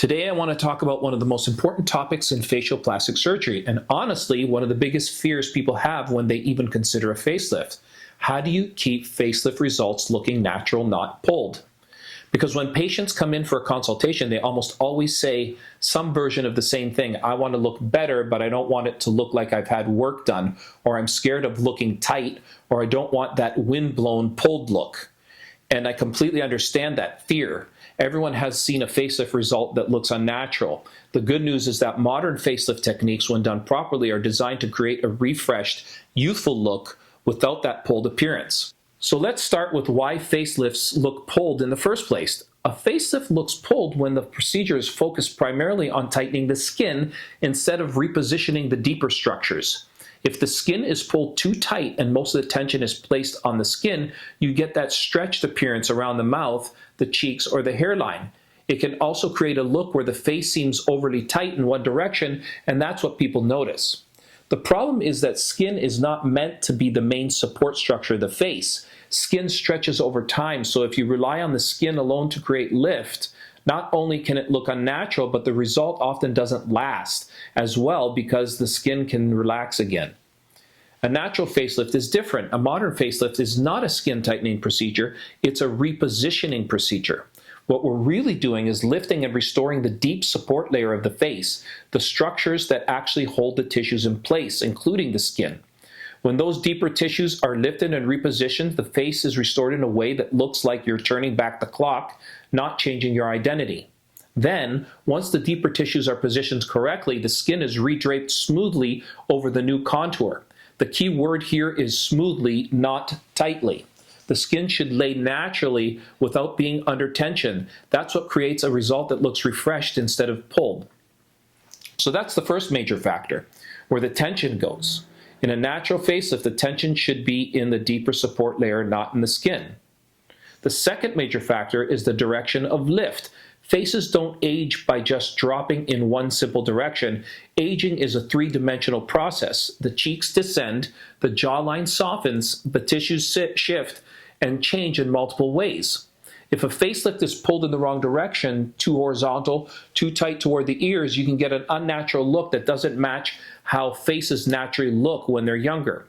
Today I want to talk about one of the most important topics in facial plastic surgery, and honestly, one of the biggest fears people have when they even consider a facelift. How do you keep facelift results looking natural, not pulled? Because when patients come in for a consultation, they almost always say some version of the same thing. I want to look better, but I don't want it to look like I've had work done, or I'm scared of looking tight, or I don't want that windblown pulled look. And I completely understand that fear. Everyone has seen a facelift result that looks unnatural. The good news is that modern facelift techniques, when done properly, are designed to create a refreshed, youthful look without that pulled appearance. So let's start with why facelifts look pulled in the first place. A facelift looks pulled when the procedure is focused primarily on tightening the skin instead of repositioning the deeper structures. If the skin is pulled too tight and most of the tension is placed on the skin, you get that stretched appearance around the mouth, the cheeks, or the hairline. It can also create a look where the face seems overly tight in one direction, and that's what people notice. The problem is that skin is not meant to be the main support structure of the face. Skin stretches over time, so if you rely on the skin alone to create lift, not only can it look unnatural, but the result often doesn't last as well because the skin can relax again. A natural facelift is different. A modern facelift is not a skin tightening procedure, it's a repositioning procedure. What we're really doing is lifting and restoring the deep support layer of the face, the structures that actually hold the tissues in place, including the skin. When those deeper tissues are lifted and repositioned, the face is restored in a way that looks like you're turning back the clock, not changing your identity. Then, once the deeper tissues are positioned correctly, the skin is redraped smoothly over the new contour. The key word here is smoothly, not tightly. The skin should lay naturally without being under tension. That's what creates a result that looks refreshed instead of pulled. So that's the first major factor, where the tension goes. In a natural facelift, the tension should be in the deeper support layer, not in the skin. The second major factor is the direction of lift. Faces don't age by just dropping in one simple direction. Aging is a three-dimensional process. The cheeks descend, the jawline softens, the tissues shift and change in multiple ways. If a facelift is pulled in the wrong direction, too horizontal, too tight toward the ears, you can get an unnatural look that doesn't match how faces naturally look when they're younger.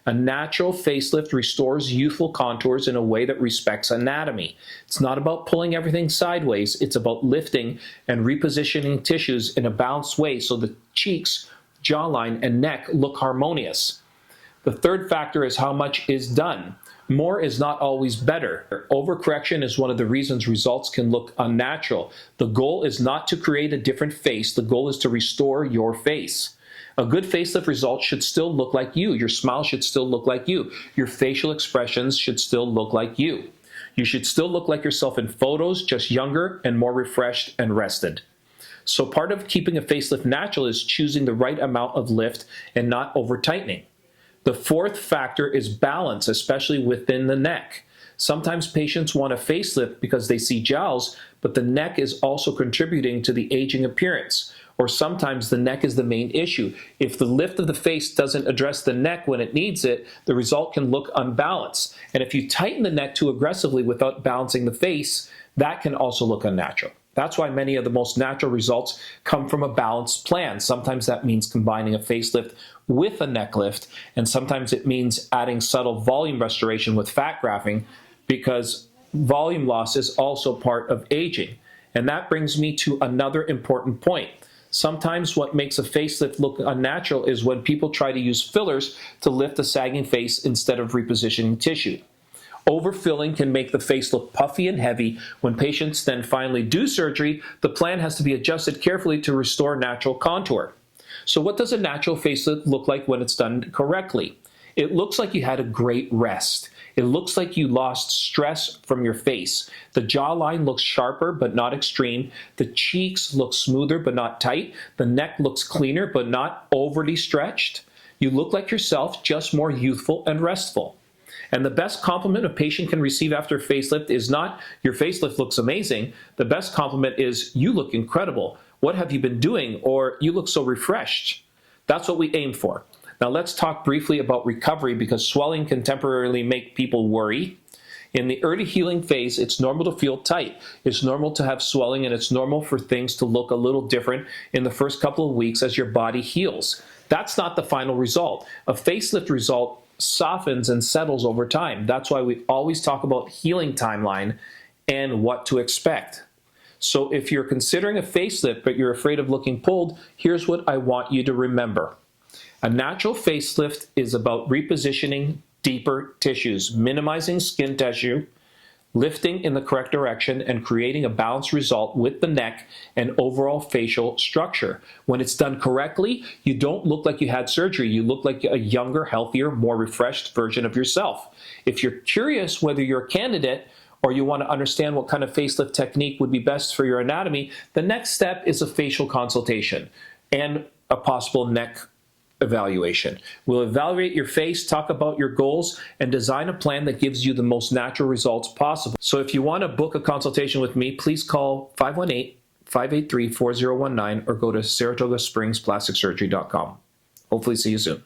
A natural facelift restores youthful contours in a way that respects anatomy. It's not about pulling everything sideways, it's about lifting and repositioning tissues in a balanced way so the cheeks, jawline, and neck look harmonious. The third factor is how much is done. More is not always better. Overcorrection is one of the reasons results can look unnatural. The goal is not to create a different face, the goal is to restore your face. A good facelift result should still look like you. Your smile should still look like you. Your facial expressions should still look like you. You should still look like yourself in photos, just younger and more refreshed and rested. So part of keeping a facelift natural is choosing the right amount of lift and not over-tightening. The fourth factor is balance, especially within the neck. Sometimes patients want a facelift because they see jowls, but the neck is also contributing to the aging appearance. Or sometimes the neck is the main issue. If the lift of the face doesn't address the neck when it needs it, the result can look unbalanced. And if you tighten the neck too aggressively without balancing the face, that can also look unnatural. That's why many of the most natural results come from a balanced plan. Sometimes that means combining a facelift with a neck lift, and sometimes it means adding subtle volume restoration with fat grafting, because volume loss is also part of aging. And that brings me to another important point. Sometimes what makes a facelift look unnatural is when people try to use fillers to lift a sagging face instead of repositioning tissue. Overfilling can make the face look puffy and heavy. When patients then finally do surgery, the plan has to be adjusted carefully to restore natural contour. So what does a natural facelift look like when it's done correctly? It looks like you had a great rest. It looks like you lost stress from your face. The jawline looks sharper but not extreme. The cheeks look smoother but not tight. The neck looks cleaner but not overly stretched. You look like yourself, just more youthful and restful. And the best compliment a patient can receive after a facelift is not, your facelift looks amazing. The best compliment is, you look incredible. What have you been doing? Or, you look so refreshed. That's what we aim for. Now let's talk briefly about recovery, because swelling can temporarily make people worry. In the early healing phase, it's normal to feel tight. It's normal to have swelling, and it's normal for things to look a little different in the first couple of weeks as your body heals. That's not the final result. A facelift result softens and settles over time. That's why we always talk about healing timeline and what to expect. So if you're considering a facelift but you're afraid of looking pulled, here's what I want you to remember. A natural facelift is about repositioning deeper tissues, minimizing skin tissue, lifting in the correct direction, and creating a balanced result with the neck and overall facial structure. When it's done correctly, you don't look like you had surgery. You look like a younger, healthier, more refreshed version of yourself. If you're curious whether you're a candidate or you want to understand what kind of facelift technique would be best for your anatomy, the next step is a facial consultation and a possible neck evaluation. We'll evaluate your face, talk about your goals, and design a plan that gives you the most natural results possible. So if you want to book a consultation with me, please call 518-583-4019 or go to SaratogaSpringsPlasticSurgery.com. Hopefully see you soon.